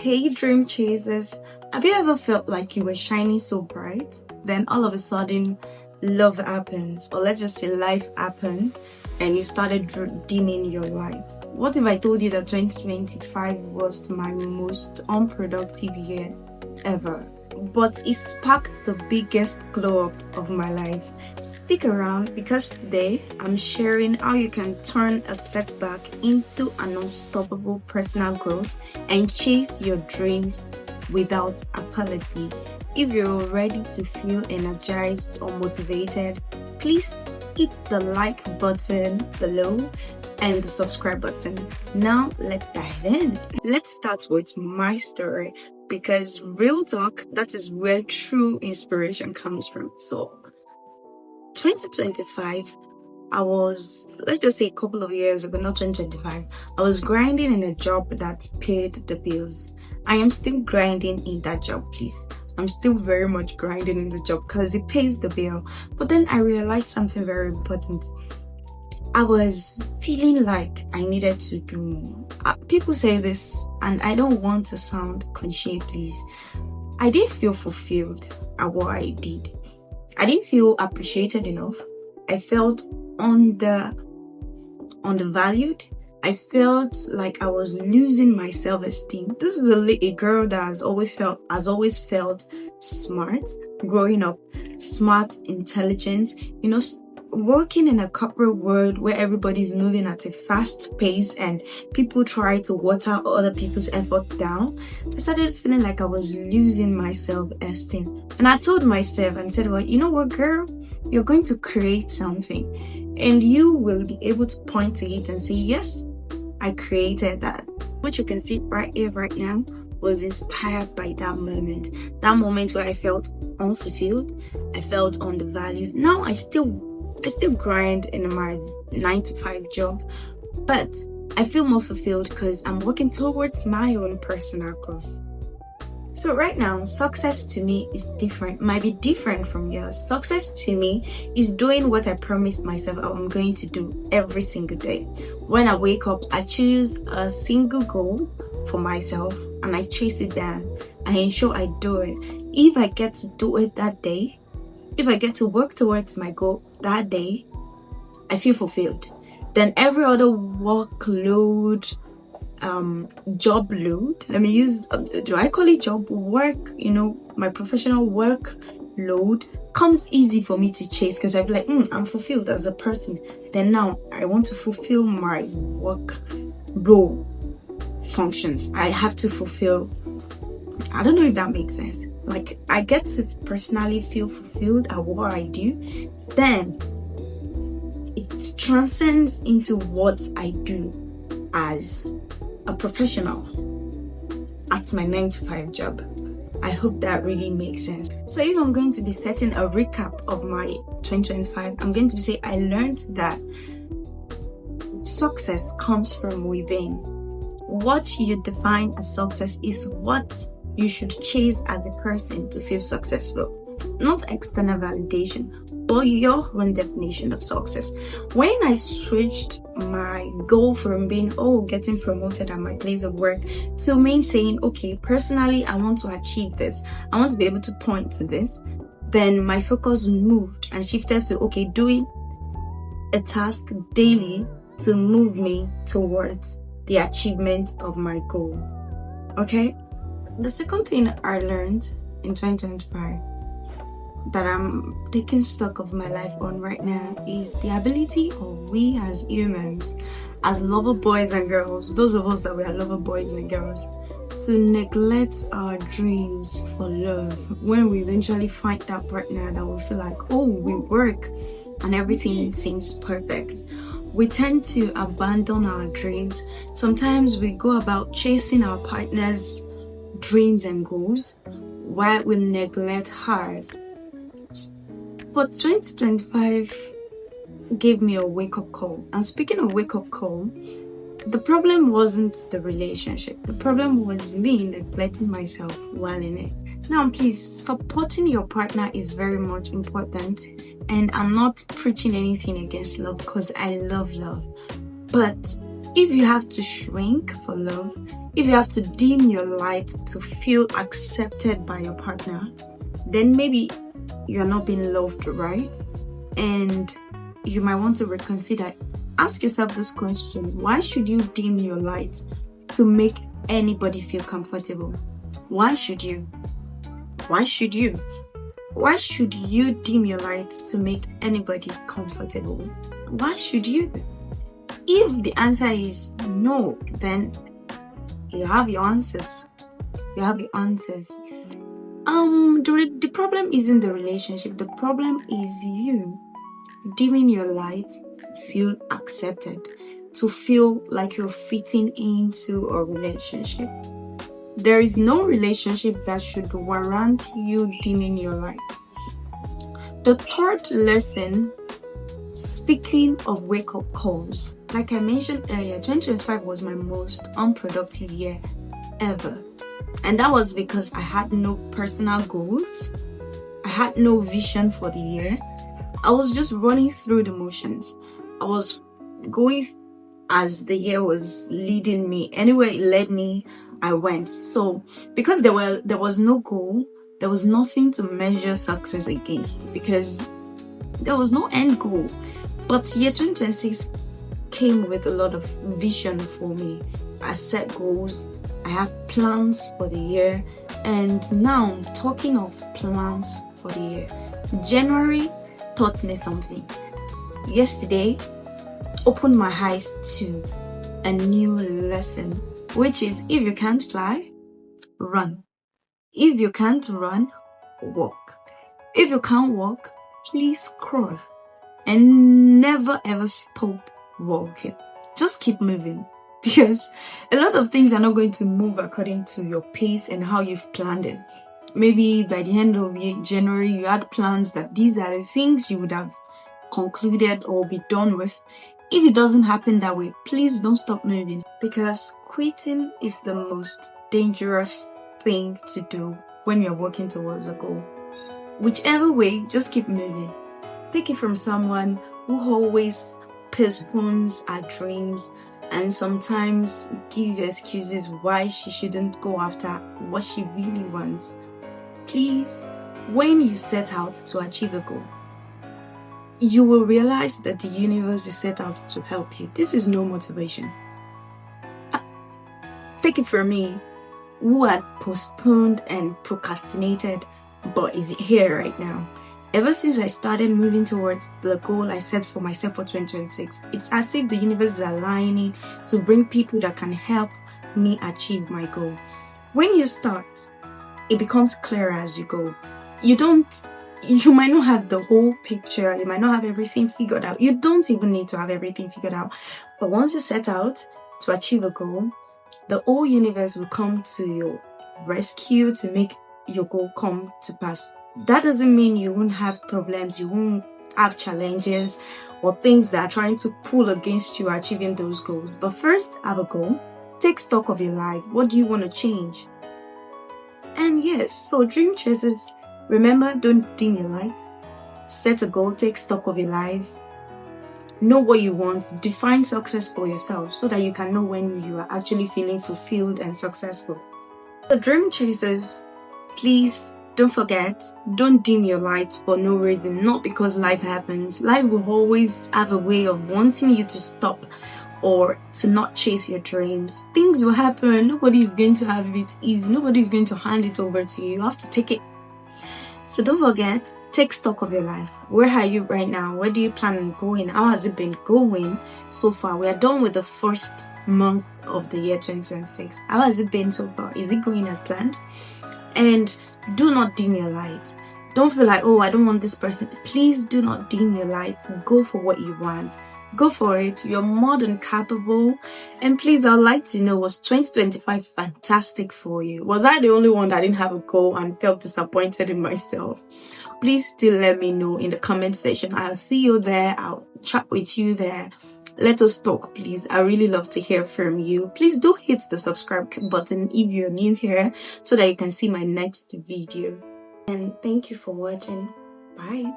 Hey dream chasers, have you ever felt like you were shining so bright, then all of a sudden love happens, or let's just say life happened, and you started dimming your light? What if I told you that 2025 was my most unproductive year ever? But it sparked the biggest glow up of my life. Stick around because today I'm sharing how you can turn a setback into an unstoppable personal growth and chase your dreams without apology. If you're ready to feel energized or motivated, please hit the like button below and the subscribe button. Now let's dive in. Let's start with my story, because real talk, that is where true inspiration comes from. So 2025, I was, let's just say a couple of years ago, not 2025, I was grinding in a job that paid the bills. I am still grinding in that job, please. I'm still very much grinding in the job because it pays the bill. But then I realized something very important. I was feeling like I needed to do more. People say this, and I don't want to sound cliche, please. I didn't feel fulfilled at what I did. I didn't feel appreciated enough. I felt undervalued. I felt like I was losing my self-esteem. This is a girl that has always felt smart growing up, smart, intelligent, working in a corporate world where everybody's moving at a fast pace and people try to water other people's effort down. I started feeling like I was losing my self-esteem. And I told myself and said, well, you know what, girl? You're going to create something and you will be able to point to it and say, yes, I created that. What you can see right here, right now, was inspired by that moment where I felt unfulfilled, I felt undervalued. Now I still grind in my 9-to-5 job, but I feel more fulfilled because I'm working towards my own personal growth. So right now, success to me is different, might be different from yours. Success to me is doing what I promised myself I'm going to do every single day. When I wake up, I choose a single goal for myself and I chase it down. I ensure I do it. If I get to do it that day, if I get to work towards my goal that day, I feel fulfilled. Then every other workload, job load, let me use, do I call it job work? My professional work load comes easy for me to chase because I be like, I'm fulfilled as a person. Then now I want to fulfill my work role functions. I have to fulfill. I don't know if that makes sense. Like, I get to personally feel fulfilled at what I do. Then it transcends into what I do as a professional at my 9-to-5 job. I hope that really makes sense. So if I'm going to be setting a recap of my 2025, I'm going to say I learned that success comes from within. What you define as success is what you should chase as a person to feel successful. Not external validation, but your own definition of success. When I switched my goal from being, getting promoted at my place of work, to me saying, okay, personally, I want to achieve this. I want to be able to point to this. Then my focus moved and shifted to, doing a task daily to move me towards the achievement of my goal. Okay? The second thing I learned in 2025 that I'm taking stock of my life on right now is the ability of we as humans, as lover boys and girls, those of us that we are lover boys and girls, to neglect our dreams for love. When we eventually find that partner that we feel like, we work and everything seems perfect, we tend to abandon our dreams. Sometimes we go about chasing our partner's dreams and goals while we neglect ours. But 2025 gave me a wake-up call. And speaking of wake-up call, the problem wasn't the relationship. The problem was me neglecting myself while in it. Now, please, supporting your partner is very much important. And I'm not preaching anything against love because I love love. But if you have to shrink for love, If you have to dim your light to feel accepted by your partner, then maybe you're not being loved right, and you might want to reconsider. Ask yourself this question: why should you dim your light to make anybody feel comfortable? Why should you? Why should you? Why should you dim your light to make anybody comfortable? Why should you? If the answer is no, then you have your answers. You have your answers. The problem isn't the relationship. The problem is you dimming your light to feel accepted, to feel like you're fitting into a relationship. There is no relationship that should warrant you dimming your light. The third lesson, speaking of wake-up calls, like I mentioned earlier, 2025 was my most unproductive year ever. And that was because I had no personal goals. I had no vision for the year. I was just running through the motions. I was going as the year was leading me. Anywhere it led me, I went. So because there was no goal, there was nothing to measure success against, because there was no end goal. But year 2026 came with a lot of vision for me. I set goals. I have plans for the year. And now, talking of plans for the year, January taught me something. Yesterday opened my eyes to a new lesson, which is: if you can't fly, run. If you can't run, walk. If you can't walk, please crawl. And never ever stop walking. Just keep moving, because a lot of things are not going to move according to your pace and how you've planned it. Maybe by the end of January, you had plans that these are the things you would have concluded or be done with. If it doesn't happen that way, please don't stop moving, because quitting is the most dangerous thing to do when you're working towards a goal. Whichever way, just keep moving. Take it from someone who always postpones our dreams and sometimes give excuses why she shouldn't go after what she really wants. Please, when you set out to achieve a goal, you will realize that the universe is set out to help you. This is no motivation. Take it from me, who had postponed and procrastinated, but is here right now. Ever since I started moving towards the goal I set for myself for 2026, it's as if the universe is aligning to bring people that can help me achieve my goal. When you start, it becomes clearer as you go. You might not have the whole picture, you might not have everything figured out. You don't even need to have everything figured out. But once you set out to achieve a goal, the whole universe will come to your rescue to make your goal come to pass. That doesn't mean you won't have problems, you won't have challenges or things that are trying to pull against you achieving those goals. But first, have a goal. Take stock of your life. What do you want to change? And yes, so dream chasers, remember, don't dim your light. Set a goal, take stock of your life. Know what you want. Define success for yourself so that you can know when you are actually feeling fulfilled and successful. The dream chasers, please don't forget, don't dim your light for no reason, not because life happens. Life will always have a way of wanting you to stop or to not chase your dreams. Things will happen. Nobody is going to have it easy. Nobody is going to hand it over to you. You have to take it. So don't forget, take stock of your life. Where are you right now? Where do you plan on going? How has it been going so far? We are done with the first month of the year 2026. How has it been so far? Is it going as planned? And do not dim your light. Don't feel like, oh, I don't want this person. Please do not dim your light. Go for what you want. Go for it. You're more than capable. And please, I'd like to know, was 2025 fantastic for you? Was I the only one that didn't have a goal and felt disappointed in myself? Please still let me know in the comment section. I'll see you there. I'll chat with you there. Let us talk, please. I really love to hear from you. Please do hit the subscribe button if you're new here so that you can see my next video. And thank you for watching. Bye.